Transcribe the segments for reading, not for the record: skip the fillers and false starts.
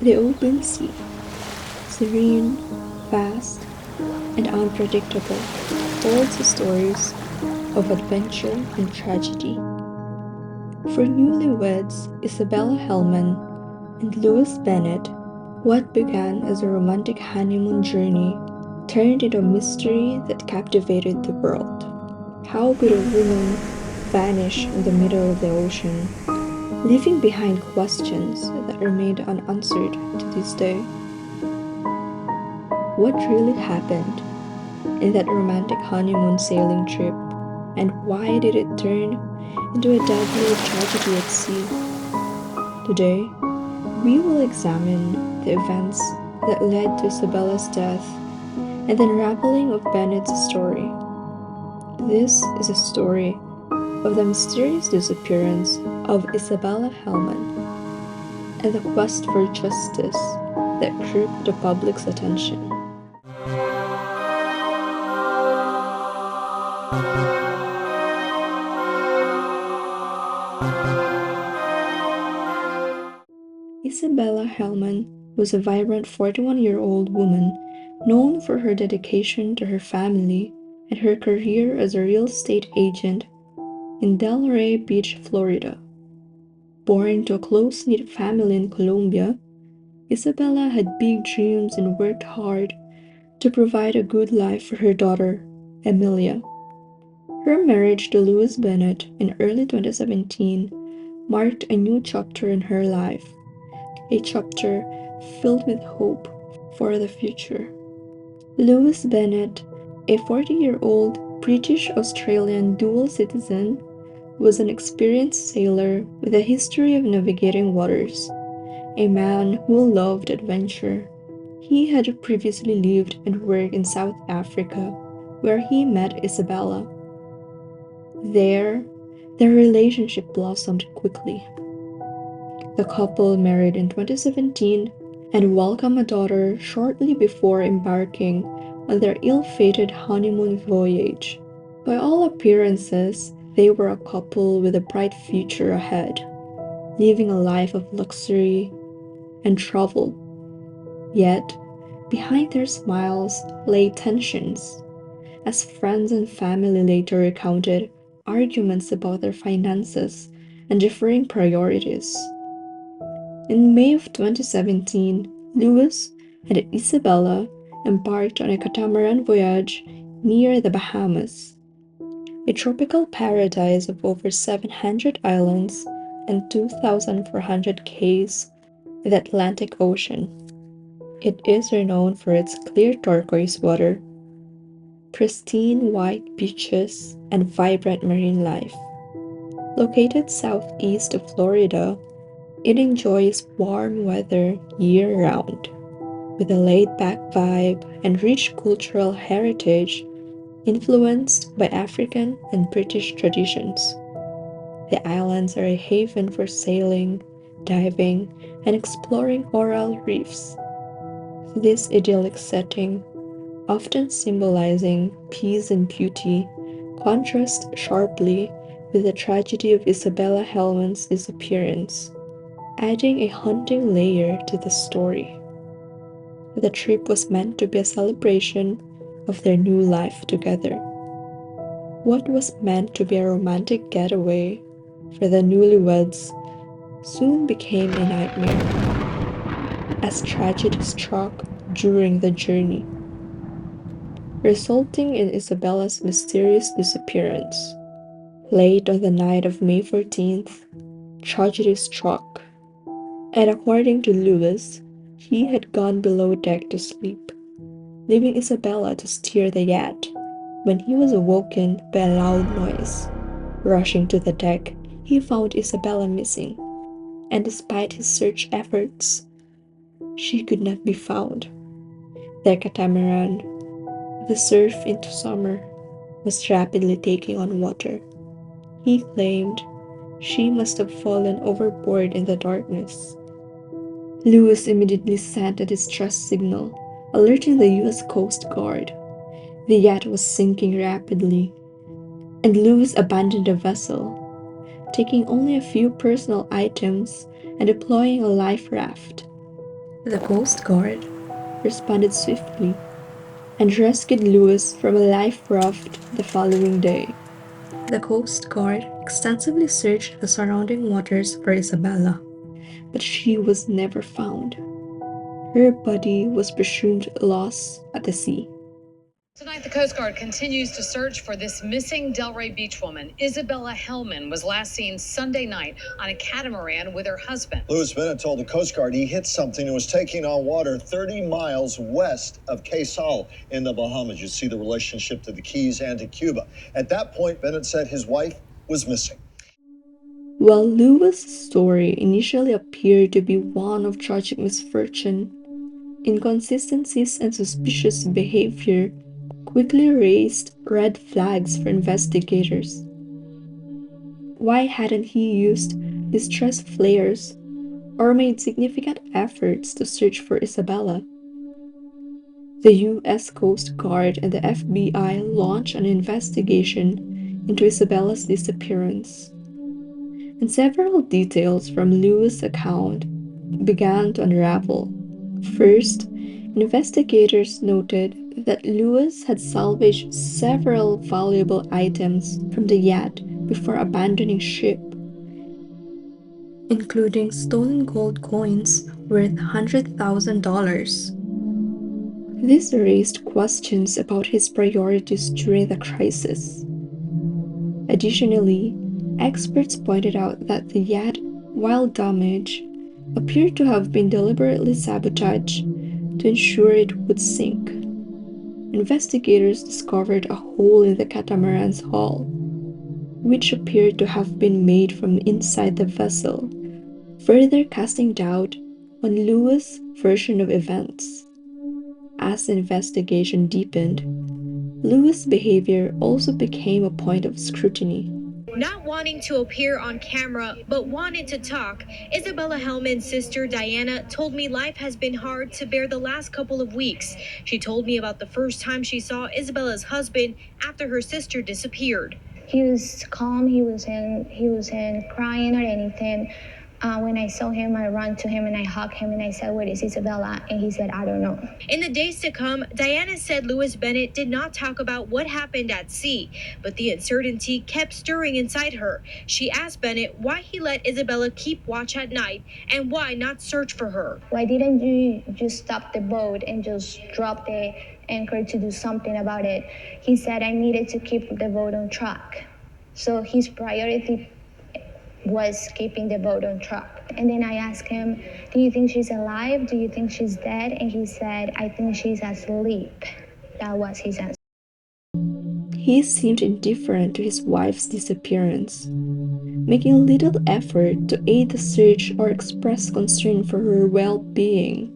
The open sea, serene, vast, and unpredictable, holds stories of adventure and tragedy. For newlyweds Isabella Hellman and Louis Bennett, what began as a romantic honeymoon journey turned into a mystery that captivated the world. How could a woman vanish in the middle of the ocean, leaving behind questions that remain unanswered to this day? What really happened in that romantic honeymoon sailing trip, and why did it turn into a deadly tragedy at sea? Today, we will examine the events that led to Isabella's death and the unraveling of Bennett's story. This is a story of the mysterious disappearance of Isabella Hellman and the quest for justice that gripped the public's attention. Isabella Hellman was a vibrant 41-year-old woman known for her dedication to her family and her career as a real estate agent in Delray Beach, Florida. Born to a close-knit family in Colombia, Isabella had big dreams and worked hard to provide a good life for her daughter, Emilia. Her marriage to Louis Bennett in early 2017 marked a new chapter in her life, a chapter filled with hope for the future. Louis Bennett, a 40-year-old British-Australian dual citizen, was an experienced sailor with a history of navigating waters, a man who loved adventure. He had previously lived and worked in South Africa, where he met Isabella. There, their relationship blossomed quickly. The couple married in 2017 and welcomed a daughter shortly before embarking on their ill-fated honeymoon voyage. By all appearances, they were a couple with a bright future ahead, living a life of luxury and travel. Yet, behind their smiles lay tensions, as friends and family later recounted arguments about their finances and differing priorities. In May of 2017, Louis and Isabella embarked on a catamaran voyage near the Bahamas, a tropical paradise of over 700 islands and 2,400 cays in the Atlantic Ocean. It is renowned for its clear turquoise water, pristine white beaches, and vibrant marine life. Located southeast of Florida, it enjoys warm weather year-round, with a laid-back vibe and rich cultural heritage influenced by African and British traditions. The islands are a haven for sailing, diving, and exploring coral reefs. This idyllic setting, often symbolizing peace and beauty, contrasts sharply with the tragedy of Isabella Hellman's disappearance, adding a haunting layer to the story. The trip was meant to be a celebration of their new life together. What was meant to be a romantic getaway for the newlyweds soon became a nightmare, as tragedy struck during the journey, resulting in Isabella's mysterious disappearance. Late on the night of May 14th, tragedy struck, and according to Louis, he had gone below deck to sleep, leaving Isabella to steer the yacht when he was awoken by a loud noise. Rushing to the deck, he found Isabella missing, and despite his search efforts, she could not be found. Their catamaran, the surf into summer, was rapidly taking on water. He claimed she must have fallen overboard in the darkness. Louis immediately sent a distress signal, alerting the U.S. Coast Guard. The yacht was sinking rapidly, and Louis abandoned the vessel, taking only a few personal items and deploying a life raft. The Coast Guard responded swiftly and rescued Lewis from a life raft the following day. The Coast Guard extensively searched the surrounding waters for Isabella, but she was never found. Her body was presumed lost at the sea. Tonight, the Coast Guard continues to search for this missing Delray Beach woman. Isabella Hellman was last seen Sunday night on a catamaran with her husband. Lewis Bennett told the Coast Guard he hit something and was taking on water 30 miles west of Cay Sal in the Bahamas. You see the relationship to the Keys and to Cuba. At that point, Bennett said his wife was missing. While Lewis' story initially appeared to be one of tragic misfortune, inconsistencies and suspicious behavior quickly raised red flags for investigators. Why hadn't he used distress flares or made significant efforts to search for Isabella? The U.S. Coast Guard and the FBI launched an investigation into Isabella's disappearance, and several details from Lewis' account began to unravel. First, investigators noted that Lewis had salvaged several valuable items from the yacht before abandoning ship, including stolen gold coins worth $100,000. This raised questions about his priorities during the crisis. Additionally, experts pointed out that the yacht, while damaged, appeared to have been deliberately sabotaged to ensure it would sink. Investigators discovered a hole in the catamaran's hull, which appeared to have been made from inside the vessel, further casting doubt on Lewis' version of events. As the investigation deepened, Lewis' behavior also became a point of scrutiny. Not wanting to appear on camera, but wanted to talk, Isabella Hellman's sister Diana told me life has been hard to bear the last couple of weeks. She told me about the first time she saw Isabella's husband after her sister disappeared. He was calm. He wasn't crying or anything. When I saw him, I ran to him and I hugged him and I said, "Where is Isabella?" And he said, "I don't know." In the days to come, Diana said Lewis Bennett did not talk about what happened at sea, but the uncertainty kept stirring inside her. She asked Bennett why he let Isabella keep watch at night and why not search for her. Why didn't you just stop the boat and just drop the anchor to do something about it? He said, "I needed to keep the boat on track." So his priority was keeping the boat on track. And then I asked him, "Do you think she's alive? Do you think she's dead?" And he said, "I think she's asleep." That was his answer. He seemed indifferent to his wife's disappearance, making little effort to aid the search or express concern for her well-being.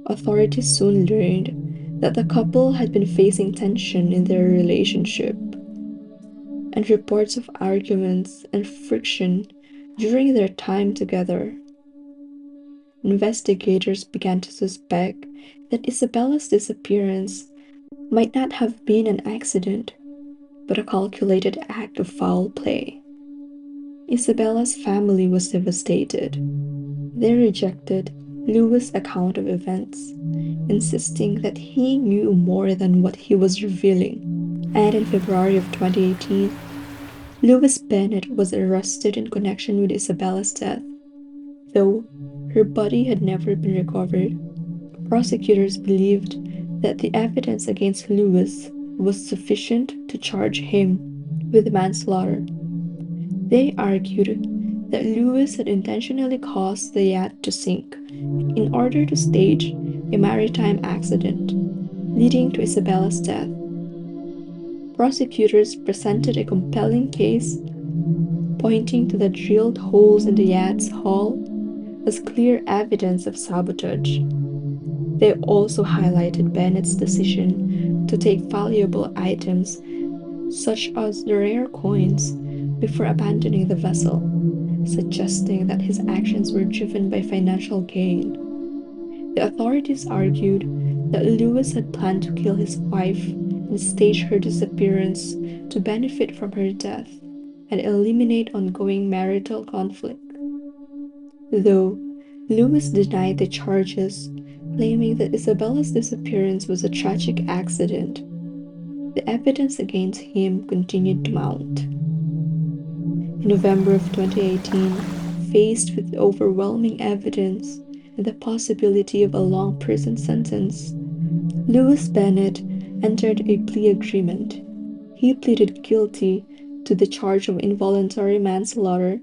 Authorities soon learned that the couple had been facing tension in their relationship, and reports of arguments and friction during their time together. Investigators began to suspect that Isabella's disappearance might not have been an accident, but a calculated act of foul play. Isabella's family was devastated. They rejected Lewis' account of events, insisting that he knew more than what he was revealing. And in February of 2018, Lewis Bennett was arrested in connection with Isabella's death. Though her body had never been recovered, prosecutors believed that the evidence against Lewis was sufficient to charge him with manslaughter. They argued that Lewis had intentionally caused the yacht to sink in order to stage a maritime accident, leading to Isabella's death. Prosecutors presented a compelling case, pointing to the drilled holes in the yacht's hull as clear evidence of sabotage. They also highlighted Bennett's decision to take valuable items, such as the rare coins, before abandoning the vessel, suggesting that his actions were driven by financial gain. The authorities argued that Lewis had planned to kill his wife and stage her disappearance to benefit from her death and eliminate ongoing marital conflict. Though Lewis denied the charges, claiming that Isabella's disappearance was a tragic accident. The evidence against him continued to mount. In November of 2018, faced with overwhelming evidence and the possibility of a long prison sentence, Lewis Bennett entered a plea agreement. He pleaded guilty to the charge of involuntary manslaughter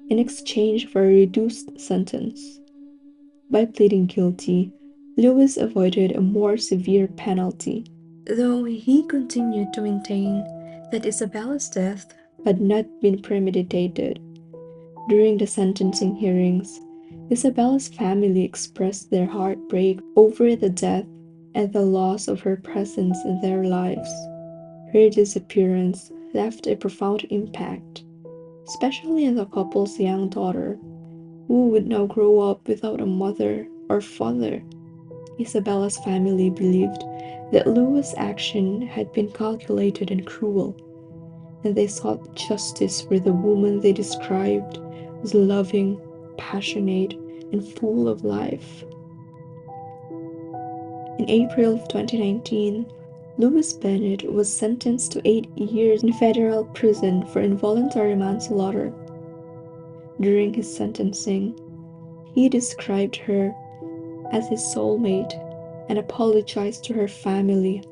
in exchange for a reduced sentence. By pleading guilty, Lewis avoided a more severe penalty, though he continued to maintain that Isabella's death had not been premeditated. During the sentencing hearings, Isabella's family expressed their heartbreak over the death and the loss of her presence in their lives. Her disappearance left a profound impact, especially on the couple's young daughter, who would now grow up without a mother or father. Isabella's family believed that Lewis' action had been calculated and cruel, and they sought justice for the woman they described as loving, passionate, and full of life. In April of 2019, Lewis Bennett was sentenced to 8 years in federal prison for involuntary manslaughter. During his sentencing, he described her as his soulmate and apologized to her family.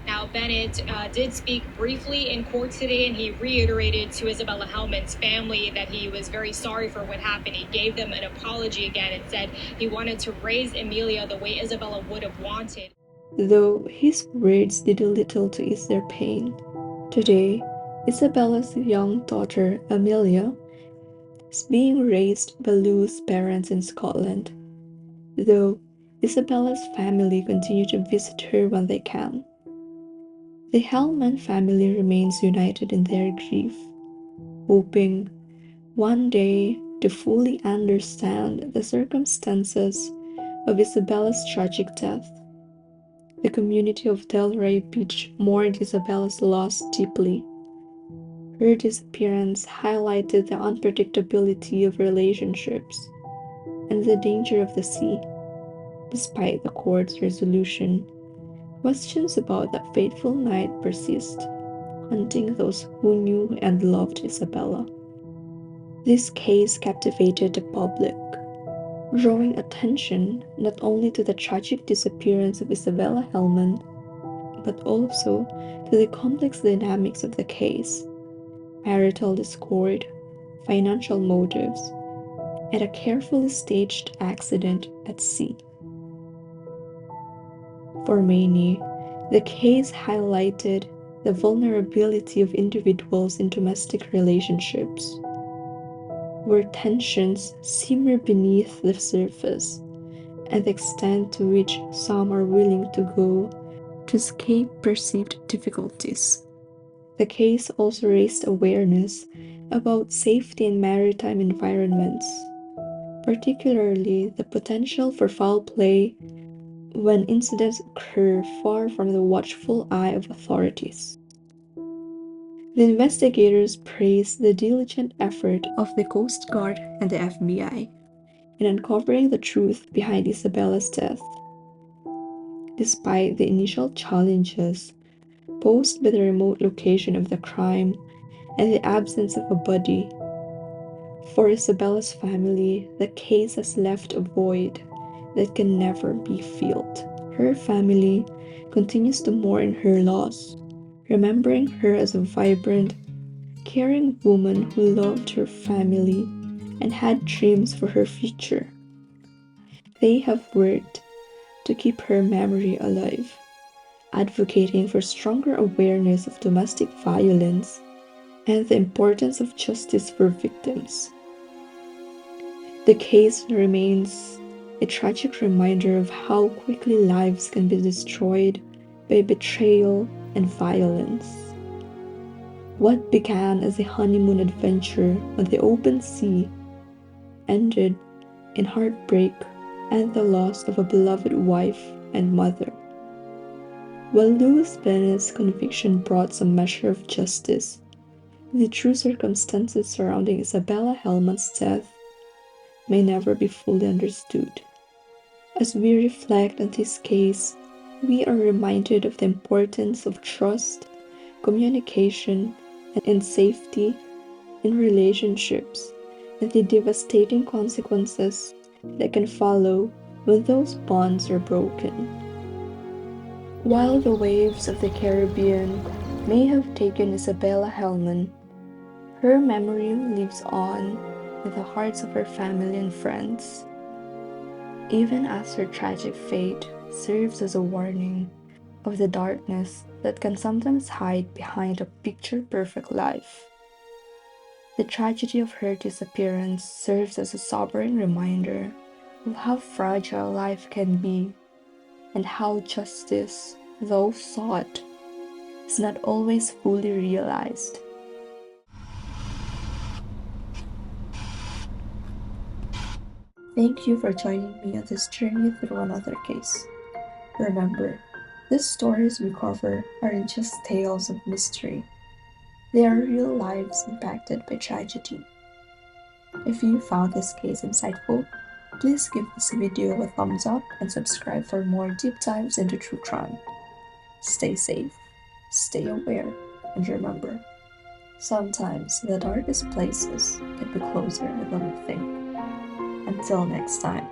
Now, Bennett did speak briefly in court today, and he reiterated to Isabella Hellman's family that he was very sorry for what happened. He gave them an apology again and said he wanted to raise Emilia the way Isabella would have wanted. Though his words did little to ease their pain. Today, Isabella's young daughter, Amelia, is being raised by Lou's parents in Scotland, though Isabella's family continue to visit her when they can. The Hellman family remains united in their grief, hoping one day to fully understand the circumstances of Isabella's tragic death. The community of Delray Beach mourned Isabella's loss deeply. Her disappearance highlighted the unpredictability of relationships and the danger of the sea. Despite the court's resolution, questions about that fateful night persist, haunting those who knew and loved Isabella. This case captivated the public, drawing attention not only to the tragic disappearance of Isabella Hellman, but also to the complex dynamics of the case: marital discord, financial motives, and a carefully staged accident at sea. For many, the case highlighted the vulnerability of individuals in domestic relationships, where tensions simmer beneath the surface and the extent to which some are willing to go to escape perceived difficulties. The case also raised awareness about safety in maritime environments, particularly the potential for foul play when incidents occur far from the watchful eye of authorities. The investigators praised the diligent effort of the Coast Guard and the FBI in uncovering the truth behind Isabella's death. Despite the initial challenges posed by the remote location of the crime and the absence of a body, for Isabella's family, the case has left a void that can never be filled. Her family continues to mourn her loss, remembering her as a vibrant, caring woman who loved her family and had dreams for her future. They have worked to keep her memory alive, advocating for stronger awareness of domestic violence and the importance of justice for victims. The case remains a tragic reminder of how quickly lives can be destroyed by betrayal and violence. What began as a honeymoon adventure on the open sea ended in heartbreak and the loss of a beloved wife and mother. While Lewis Bennett's conviction brought some measure of justice, the true circumstances surrounding Isabella Hellman's death may never be fully understood. As we reflect on this case, we are reminded of the importance of trust, communication, and safety in relationships, and the devastating consequences that can follow when those bonds are broken. While the waves of the Caribbean may have taken Isabella Hellman, her memory lives on in the hearts of her family and friends, even as her tragic fate serves as a warning of the darkness that can sometimes hide behind a picture-perfect life. The tragedy of her disappearance serves as a sobering reminder of how fragile life can be and how justice, though sought, is not always fully realized. Thank you for joining me on this journey through another case. Remember, these stories we cover aren't just tales of mystery. They are real lives impacted by tragedy. If you found this case insightful, please give this video a thumbs up and subscribe for more deep dives into true crime. Stay safe, stay aware, and remember, sometimes the darkest places can be closer than we think. Until next time.